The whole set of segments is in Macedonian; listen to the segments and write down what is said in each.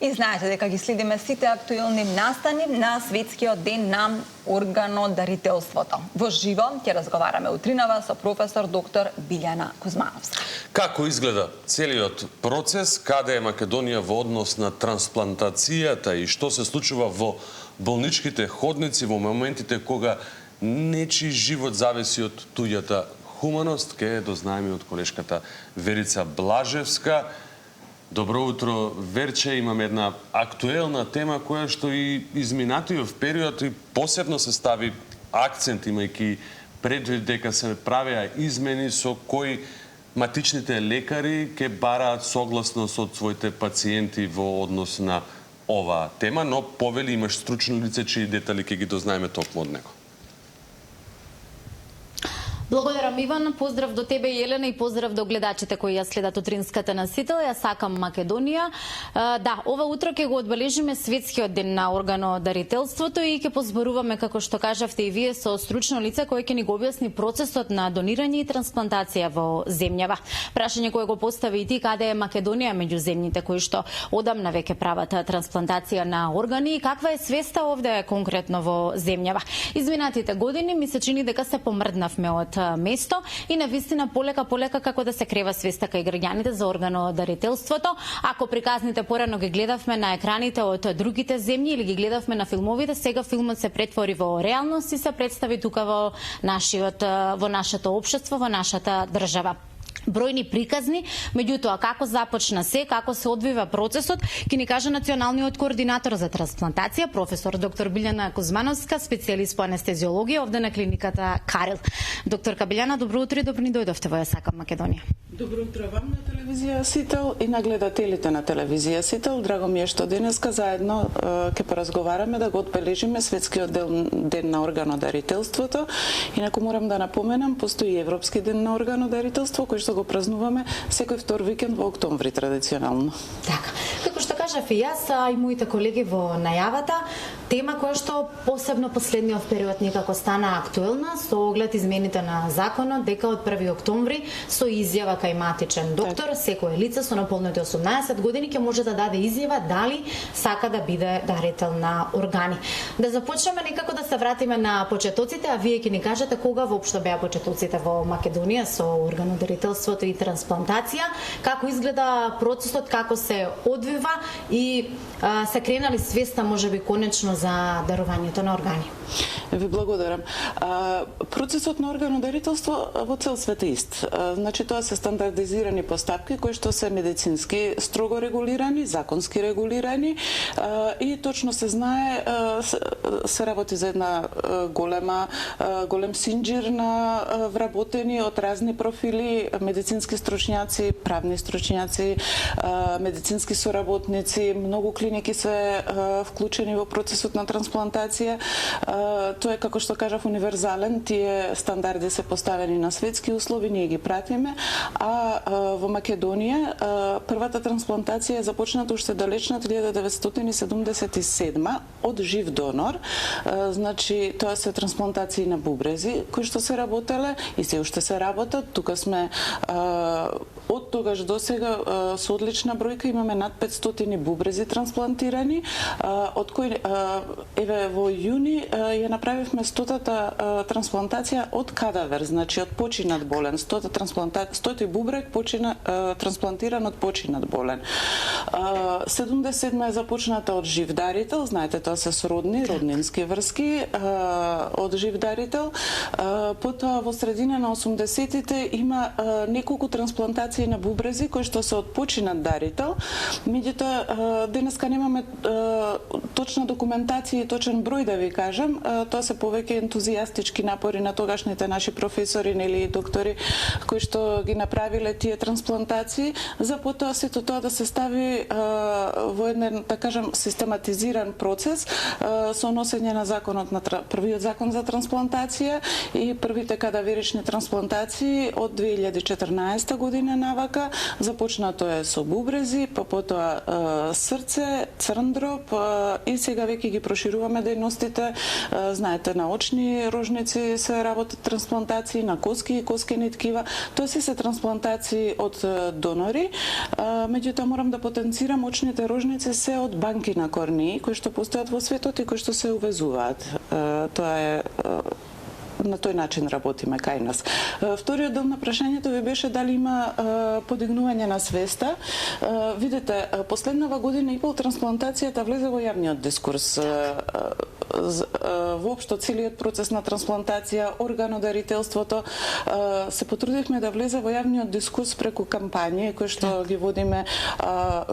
И знаете дека ги следиме сите актуелни настани на Светскиот ден на органодарителството. Во живо ќе разговараме утринава со професор доктор Билјана Кузмановска. Како изгледа целиот процес, каде е Македонија во однос на трансплантацијата и што се случува во болничките ходници во моментите кога нечи живот зависи од туѓата хуманост, ке дознаеме од колешката Верица Блажевска. Добро утро, Верче. Имаме една актуелна тема која што и изминатиот период и посебно се стави акцент, имајќи предвид дека се правеа измени со кои матичните лекари ќе бараат согласност од своите пациенти во однос на оваа тема, но повели имаш стручно лице, чии детали ќе ги дознаеме токму од него. Благодарам, Иван. Поздрав до тебе, Елена, и поздрав до гледачите кои ја следат утринската насител. Ја сакам Македонија. Да, ова утро ќе го одбележиме Светскиот ден на органодарителството и ќе позборуваме, како што кажавте и вие, со стручно лице кој ќе ни го објасни процесот на донирање и трансплантација во земјава. Прашање кое го постави и ти, каде е Македонија меѓу земјите кои што одамна веќе прават трансплантација на органи и каква е свеста овде конкретно во земјава. Изминатите години ми се чини дека се помрднавме од место и навистина полека како да се крева свеста кај граѓаните за органодарителството. Ако приказните порано ги гледавме на екраните од другите земји или ги гледавме на филмовите, сега филмот се претвори во реалност и се представи тука во нашето општество, во нашата држава. Бројни приказни, меѓутоа како започна се, како се одвива процесот, ќе ни каже националниот координатор за трансплантација, професор доктор Билјана Кузмановска, специјалист по анестезиологија овде на клиниката Карил. Докторка Билјана, добро утро и добро ни дојдовте во Ја сакам Македонија. Добро утро вам на телевизија Сител и на гледателите на телевизија Сител. Драго ми е што денеска заедно ќе поразговараме да го одбележиме Светскиот ден на органодарителството. Инаку морам да напоменам, постои Европски ден на органодарителство кој што го празнуваме секој втор викенд во октомври традиционално. Така, како што кажав и јас, а и моите колеги во најавата, тема која што посебно последниот период некако стана актуелна со оглед измените на законот дека од 1 октомври со изјава кај матичен доктор секое лице со наполнети 18 години ќе може да даде изјава дали сака да биде дарител на органи. Да започнеме некако да се вратиме на почетоците, а вие ќе ни кажете кога воопшто беа почетоците во Македонија со органодарителство и трансплантација, како изгледа процесот, како се одвива и се кренали свеста можеби конечно за дарувањето на органи. Ви благодарам. Процесот на органодарителство во цел свет е ист. Значи тоа се стандардизирани постапки кои што се медицински строго регулирани, законски регулирани и точно се знае се работи за една голем синџир на вработени од разни профили, медицински стручњаци, правни стручњаци, медицински соработници, многу клиники се вклучени во процесот на трансплантација. Тоа е, како што кажав, универзален, тие стандарди се поставени на светски услови, ние ги пратиме, а во Македонија првата трансплантација е започната уште далечна 1977 од жив донор. Значи, тоа се трансплантации на бубрези кои што се работеле и се уште се работат. Тука сме од тогаш до сега со одлична бројка, имаме над 500 бубрези трансплантирани, од кои еве во јуни ја направивме 100-та трансплантација од кадавер, значи од починат болен. 100 бубрек трансплантиран од починат болен. 77 е започната од жив дарител, знаете, тоа се сродни, роднински врски од жив дарител. Потоа во средина на 80-тите има неколку трансплантации на бубрези кои што се од починат дарител. Меѓутоа денеска немаме точна документација и точен број да ви кажам. Тоа се повеќе ентузијастички напори на тогашните наши професори или доктори кои што ги направиле тие трансплантации, за потоа сето тоа да се стави во еден, да кажам, систематизиран процес со носење на законот на првиот закон за трансплантација и првите кадаверични трансплантации од 2014 година навака. Започнато е со бубрези, па потоа срце, црндроб и сега веќе ги прошируваме дејностите. Знаете, на очни рожници се работат трансплантации, на коски и коскени ткива. Тоа се трансплантации од донори. Меѓутоа морам да потенцирам, очните рожници се од банки на корнии кои што постојат во светот и кои што се увезуваат. Тоа е на тој начин работиме кај нас. Вториот дел на прашањето ви беше дали има подигнување на свеста. Видете, последнава година и пол трансплантацијата влезе во јавниот дискурс. Воопшто целиот процес на трансплантација, органодарителството, се потрудивме да влезе во јавниот дискурс преку кампањи кои што ги водиме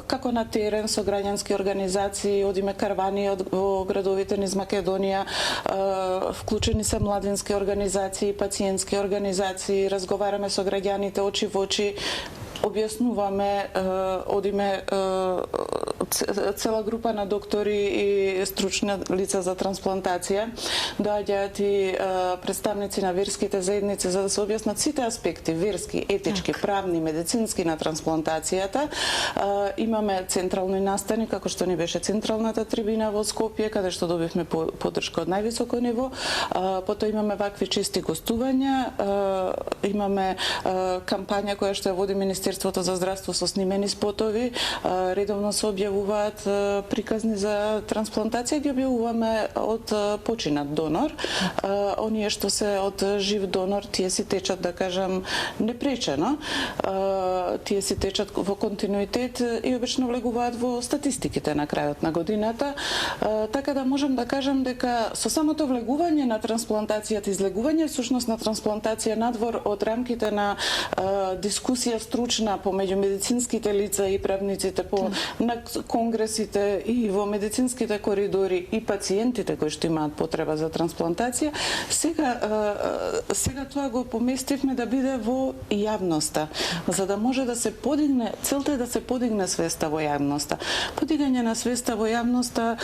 како на терен со граѓански организации, одиме карвани во градовите низ Македонија, вклучени се младински организации, пациентски организации, разговараме со граѓаните очи во очи, објаснуваме, одиме цела група на доктори и стручни лица за трансплантација, доаѓаат и представници на верските заедници за да се објаснат сите аспекти, верски, етички, правни, медицински на трансплантацијата. Имаме централни настани, како што ни беше централната трибина во Скопје, каде што добивме поддршка од највисоко ниво. Потоа имаме вакви чести гостувања, имаме кампања која што ја води Министерството за здравство со снимени спотови, редовно се објавуваат приказни за трансплантација, ги објавуваме од починат донор. Оние што се од жив донор, тие си течат, да кажам, непречено. Тие си течат во континуитет и обично влегуваат во статистиките на крајот на годината. Така да можам да кажам дека со самото влегување на трансплантацијата, излегување всушност на трансплантација надвор од рамките на дискусија стручна помеѓу медицинските лица и правниците на конгресите и во медицинските коридори и пациентите кои што имаат потреба за трансплантација, сега тоа го поместивме да биде во јавноста, за да може да се подигне, целта е да се подигне свеста во јавноста. Подигање на свеста во јавноста,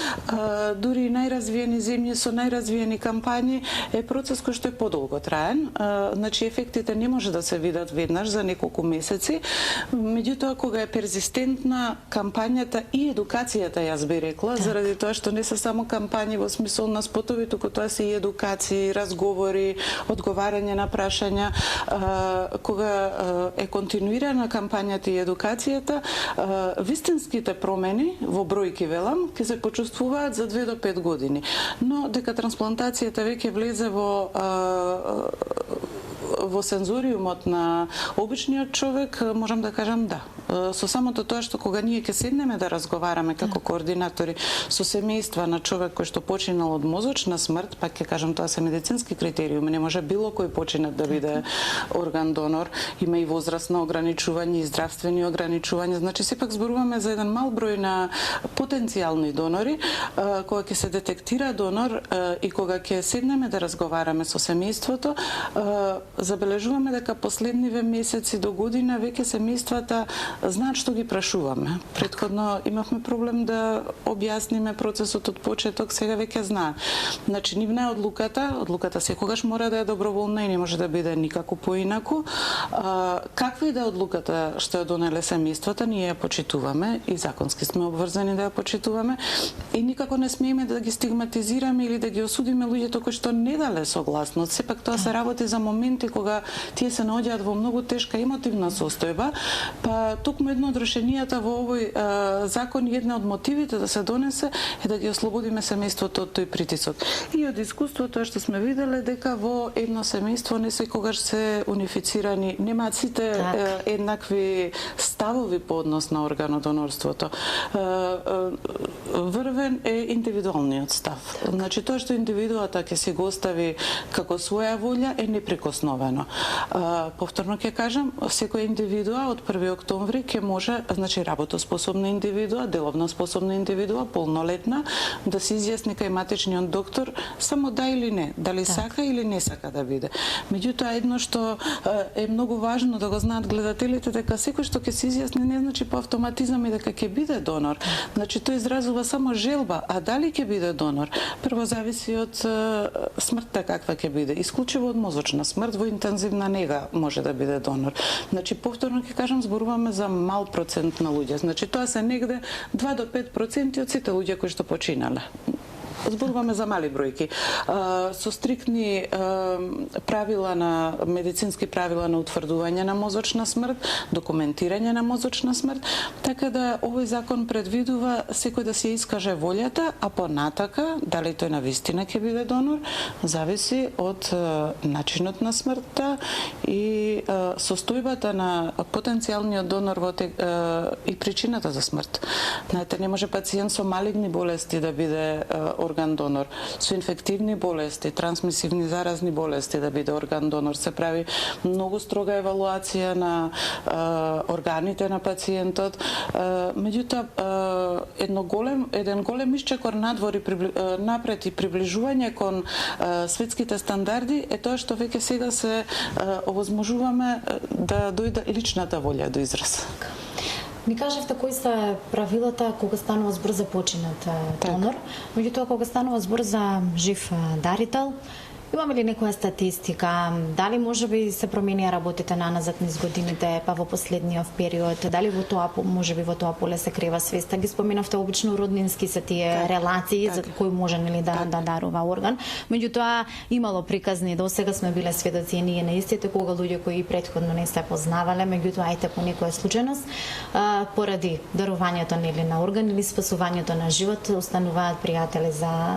дури и најразвиени земји со најразвиени кампањи, е процес кој што е подолго траен. Значи ефектите не може да се видат веднаш за неколку месеци, меѓутоа кога е перзистентна кампањата и едукацијата, јас би рекла, заради тоа што не се само кампањи во смисол на спотови, туку тоа се и едукации, разговори, одговарање на прашања, кога е континуирана кампањата и едукацијата, вистинските промени во бројки велам ќе се почувствуваат за 2 до 5 години. Но дека трансплантацијата веќе влезе во сензориумот на обичниот човек, можам да кажам да. Со самото тоа што кога ние ќе седнеме да разговараме како координатори со семејства на човек кој што починал од мозочна смрт, пак ќе кажам, тоа се медицински критериуми, не може било кој починат да биде орган донор, има и возрастно ограничување и здравствени ограничувања, значи сепак зборуваме за еден мал број на потенцијални донори. Кога ќе се детектира донор и кога ќе седнеме да разговараме со семејството, забележуваме дека последниве месеци до година веќе семејствата знаат што ги прашуваме. Претходно имавме проблем да објасниме процесот од почеток, сега веќе знаат. Значи, нивна е одлуката секогаш мора да е доброволна и не може да биде никако поинаку. Каква и да е одлуката што ја донеле семејствата, ние ја почитуваме и законски сме обврзани да ја почитуваме и никако не смееме да ги стигматизираме или да ги осудиме луѓето кои што не дале согласност. Сепак тоа се работи за моменти кога тие се наоѓаат во многу тешка емотивна состојба, па токму едно од решенијата во овој закон и една од мотивите да се донесе е да ги ослободиме семејството од тој притисок. И од искуството тоа што сме виделе дека во едно семејство не секогаш се унифицирани, немаат сите еднакви ставови по однос на органодонорството. Врвен е индивидуалниот став. Значи тоа што индивидуата ќе си го остави како своја волја е неприкосновено. Повторно ќе кажам, секој индивидуа од 1 октомври дали ќе може, значи работоспособна индивидуа, деловно способна индивидуа, полнолетна, да се изјасни кај матичниот доктор само да или не, дали сака или не сака да биде. Меѓутоа, едно што е многу важно да го знаат гледателите, дека секој што ќе се изјасни не значи по автоматизам и дека ќе биде донор. Значи тој изразува само желба, а дали ќе биде донор, прво зависи од смртта каква ќе биде. Исклучиво од мозочна смрт, во интензивна нега може да биде донор. Значи повторно ќе кажам, зборуваме за мал процент на луѓе. Значи тоа се негде 2 до 5% од сите луѓе кои што починале. Зборуваме за мали бројки. Со стриктни правила на медицински правила на утврдување на мозочна смрт, документирање на мозочна смрт, така да овој закон предвидува секој да се искаже волјата, а понатака дали тој навистина ќе биде донор, зависи од начинот на смртта и состојбата на потенцијалниот донор и причината за смрт. Знаете, не може пациент со малигни болести да биде орган донор, со инфективни болести, трансмисивни заразни болести да биде орган донор. Се прави многу строга евалуација на органите на пациентот. Меѓутоа, еден голем исчекор напред и приближување кон светските стандарди е тоа што веќе сега се овозможуваме да дојде личната волја до израз. Ни кажавте кои се правилата кога станува збор за починат донор, меѓутоа кога станува збор за жив дарител, имаме ли некоја статистика? Дали можеби се променија работите наназад низ годините, па во последниот период? Дали во тоа можеби во тоа поле се крива свеста? Ги споменавте обично роднински се тие релации за кој може нели да дарува орган. Меѓутоа имало приказни, до сега сме биле сведоци и ние наистите кога луѓе кои претходно не се познавале, меѓутоа ајте по некоја случајност поради дарувањето нели на орган или спасувањето на живот остануваат пријатели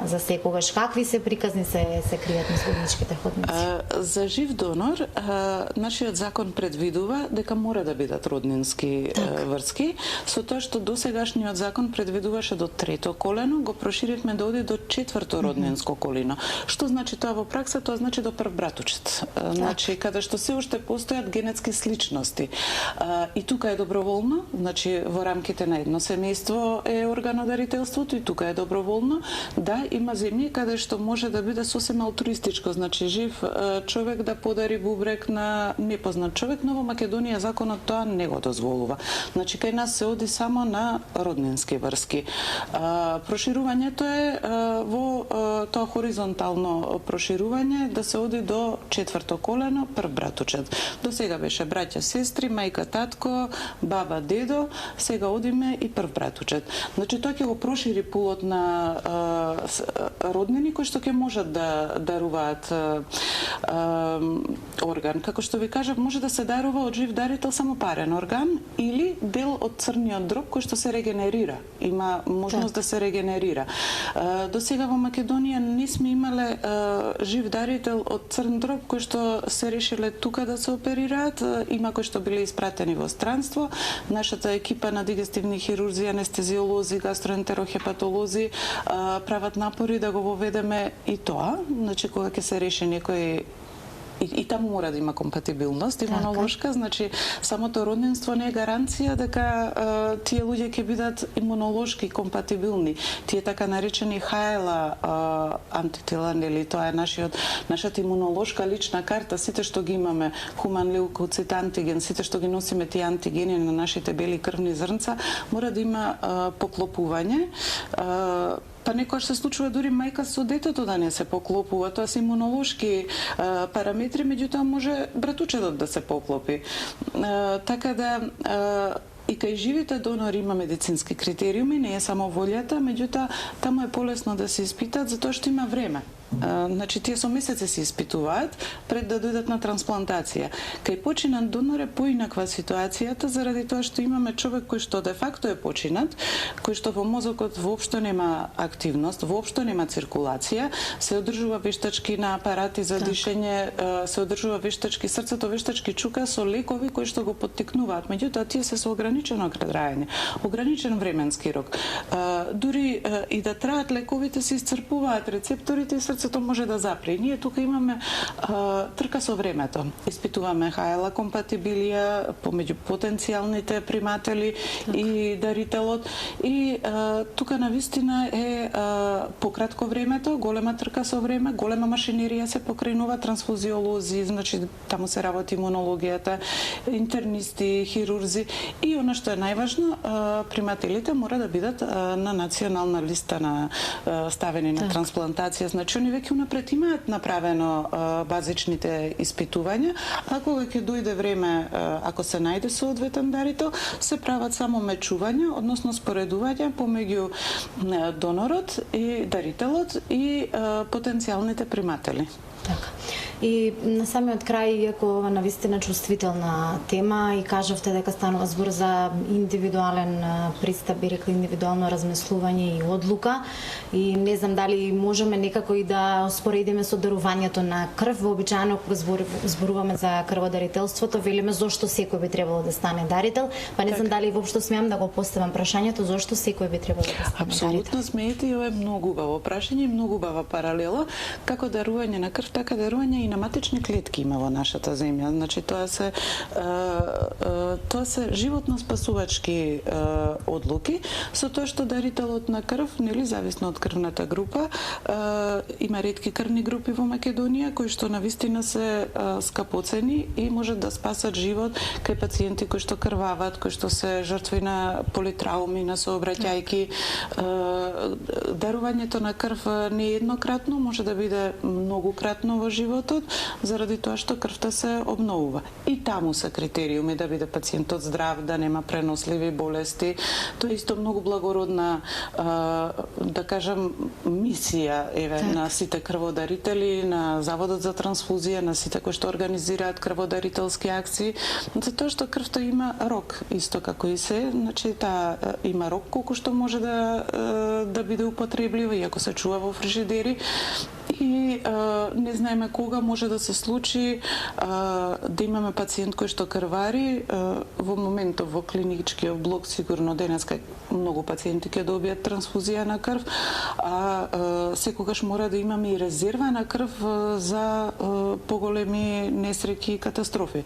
за секогаш. Какви се приказни се кријат болничките ходници? За жив донор, нашиот закон предвидува дека мора да бидат роднински врски, со тоа што досегашниот закон предвидуваше до 3-то колено, го проширивме да оди до 4-то роднинско колено. Што значи тоа во пракса? Тоа значи до прв братучет. Значи, каде што се уште постојат генетски сличности. И тука е доброволно, значи во рамките на едно семејство е органодарителството и тука е доброволно. Да, има земји каде што може да биде сосема алтруистичко, значи жив човек да подари бубрек на непознат човек, но во Македонија законот тоа не го дозволува. Значи кај нас се оди само на роднински врски. Проширувањето е во тоа хоризонтално проширување да се оди до 4-то колено, прв братучет. До сега беше браќа, сестри, мајка, татко, баба, дедо, сега одиме и прв братучет. Значи тоа ќе го прошири пулот на роднини кои што ќе можат да даруваат орган. Како што ви кажав, може да се дарува од жив дарител само парен орган или дел од црниот дроб кој што се регенерира. Има можност да се регенерира. До сега во Македонија не сме имале жив дарител од црн дроб кој што се решиле тука да се оперираат. Има кои што биле испратени во странство. Нашата екипа на дигестивни хирурзи, анестезиолози, гастроентерохепатолози прават напори да го воведеме и тоа. Значи кога ќе се реши некој и таму мора да има компатибилност имунолошка, значи самото роднинство не е гаранција дека тие луѓе ќе бидат имунолошки компатибилни. Тие така наречени ХЛА антитела, нели тоа е нашата имунолошка лична карта, сите што ги имаме, хуман леукоцит антиген, сите што ги носиме тие антигени на нашите бели крвни зрнца, мора да има поклопување. Па некојаш се случува дури мајка со детето да не се поклопува, тоа се имунолошки параметри, меѓутоа може братучетот да се поклопи. Така да и кај живите донори има медицински критериуми, не е само волјата, меѓутоа таму е полесно да се испитат затоа што има време. Значи тие со месеци се испитуваат пред да дојдат на трансплантација. Кај починат донор е поинаква ситуацијата заради тоа што имаме човек кој што де факто е починат, кој што во мозокот воопшто нема активност, воопшто нема циркулација, се одржува вештачки на апарати за дишење, се одржува вештачки срцето, вештачки чука со лекови кои што го поттикнуваат. Меѓутоа тие се со ограничено траење, ограничен временски рок. Дури и да траат лековите се исцрпуваат рецепторите и срцето може да запре. Ние тука имаме трка со времето. Испитуваме хаела компатибилија помеѓу потенцијалните приматели и дарителот и тука навистина е пократко времето, голема трка со време, голема машинерија се покренува, трансфузиолози, значи таму се работи имунологијата, интернисти, хирурзи и она што е најважно, примателите мора да бидат на национална листа на ставени на трансплантација, значи они веќе унапред имаат направено базичните испитувања, а кога ќе дојде време, ако се најде соодветен дарител, се прават само мечувања, односно споредување помеѓу донорот и дарителот и потенцијалните приматели. Така. И на самиот крај, иако ова навистина чувствителна тема и кажавте дека станува збор за индивидуален пристап, би рекла индивидуално размислување и одлука, и не знам дали можеме некако и да споредиме со дарувањето на крв. Вообичаено кога зборуваме за крводарителството, велиме зошто секој би требало да стане дарител, па не знам дали воопшто смеам да го поставам прашањето зошто секој би требало да стане дарител. Апсолутно смеете, и ова е многу убаво прашање и многу убава паралела, како дарување на крв, така дарување и на матични клетки има во нашата земја. Значи тоа се животно спасувачки одлуки, со тоа што дарителот на крв, нели зависно од крвната група, има ретки крвни групи во Македонија кои што навистина се скапоцени и можат да спасат живот кај пациенти кои што крвават, кои што се жртви на политрауми, на сообраќајки. Дарувањето на крв не е еднократно, може да биде многукратно во животот, заради тоа што крвта се обновува. И таму се критериуми да биде пациентот здрав, да нема преносливи болести. Тоа е исто многу благородна, да кажам, мисија на сите крводарители, на Заводот за трансфузија, на сите кои што организираат крводарителски акции, затоа што крвта има рок, исто како и се, значи таа има рок колку што може да биде употреблива, иако се чува во фрижидери. И не знаеме кога може да се случи да имаме пациент кој што крвари. Во моментов во клиничкиот блок сигурно денеска многу пациенти ќе добијат трансфузија на крв, а секогаш мора да имаме и резерва на крв за поголеми несреќи и катастрофи.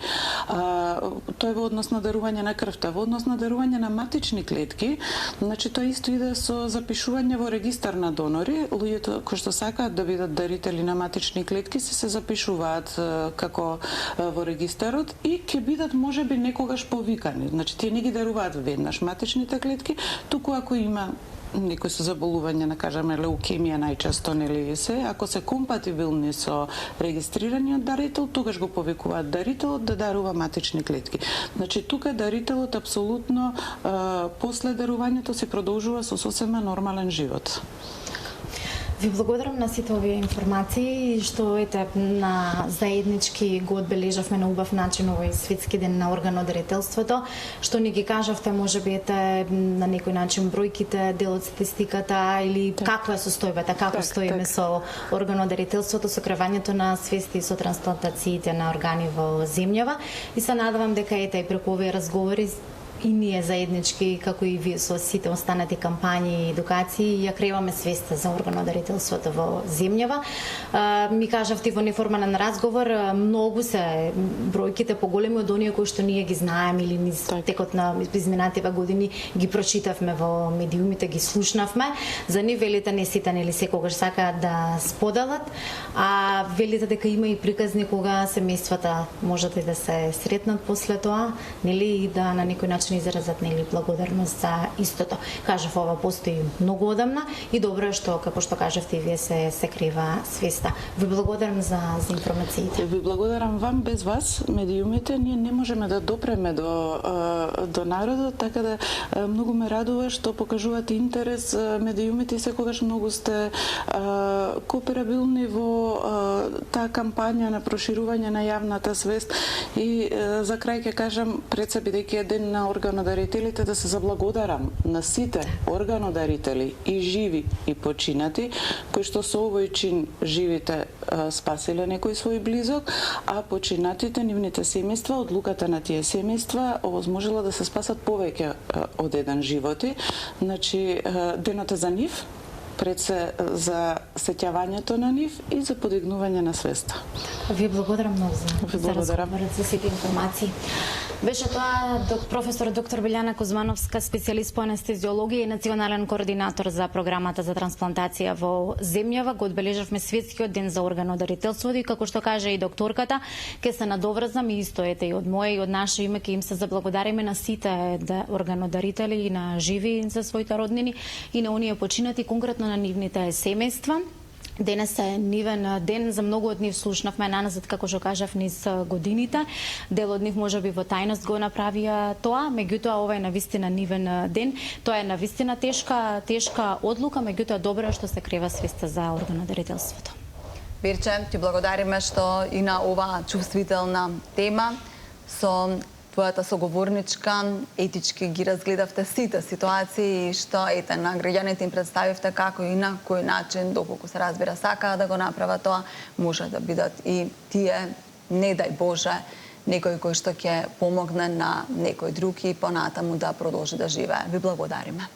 Тоа е во однос на дарување на крвта. Во однос на дарување на матични клетки, значи тоа исто иде со запишување во регистар на донори. Луѓето кои што сакаат да бидат дарители на матични клетки се запишуваат како во регистарот и ќе бидат можеби некогаш повикани. Значи тие не ги даруваат веднаш матичните клетки, туку ако има некои со заболување, на кажеме леукемија најчесто, нели се, ако се компатибилни со регистрираниот дарител, тогаш го повикуваат дарителот да дарува матични клетки. Значи тука дарителот апсолутно после дарувањето се продолжува со сосема нормален живот. Ви благодарам на сите овие информации што на заеднички го одбележавме на убав начин овој светски ден на органодарителството, што ни ги кажавте можеби на некој начин бројките, дел од статистиката или каква е состојбата, како стоиме со органодарителството, со кревањето на свести и со трансплантациите на органи во земјава, и се надевам дека и преку овие разговори и ние заеднички, како и вие со сите останати кампањи и едукации, ја креваме свеста за органодарителството во земјава. Ми кажавте во неформален разговор, многу се бројките поголеми од оние кои што ние ги знаеме или низ текот на изминативе години ги прочитавме во медиумите, ги слушнавме. За нив велите не сите нели секогаш сакаат да споделат, а велите дека има и приказни кога семејствата можат и да се сретнат после тоа, нели, и да на некој начин изразат нели благодарност за истото. Кажав, ова постои многу одамна и добро е што, како што кажавте и вие, се крива свеста. Ви благодарам за информациите. Ви благодарам вам. Без вас, медиумите, ние не можеме да допреме до народот, така да многу ме радува што покажувате интерес. Медиумите секогаш многу сте кооперабилни во таа кампања на проширување на јавната свест. И за крај ќе кажам, пред се бидејќи е ден на органодарителите, да се заблагодарам на сите органодарители и живи и починати, кои што со овој чин живите спасиле некој свој близок, а починатите, нивните семејства, одлуката на тие семејства овозможила да се спасат повеќе од еден животи. Значи, денот е за нив, пред се за сеќавањето на нив и за подигнување на свеста. Ви благодарам многу за разговорот, за сите информации. Беше тоа професор доктор Билјана Кузмановска, специјалист по анестезиологија и национален координатор за програмата за трансплантација во земјава. Го одбележавме светскиот ден за органодарителството и како што кажа и докторката, ќе се надоврзам и исто ете и од моje и од наше име ќе им се заблагодариме на сите органодарители и на живи за своите роднини и на оние починати, конкретно на нивните семејства. Денес е нивен ден, за многу од нив слушнавме наназад, како што кажав, низ годините. Дел од нив можеби во тајност го направија тоа, меѓутоа ова е навистина нивен ден. Тоа е навистина тешка одлука, меѓутоа добро што се крива свеста за органодарителството. Бирче, ти благодариме што и на оваа чувствителна тема со твојата соговорничка етички ги разгледавте сите ситуации и што ете на граѓаните им представивте како и на кој начин, доколку се разбира сакаа да го направат тоа, може да бидат и тие, не дај Боже, некој кој што ќе помогне на некој друг и понатаму да продолжи да живее. Ви благодариме.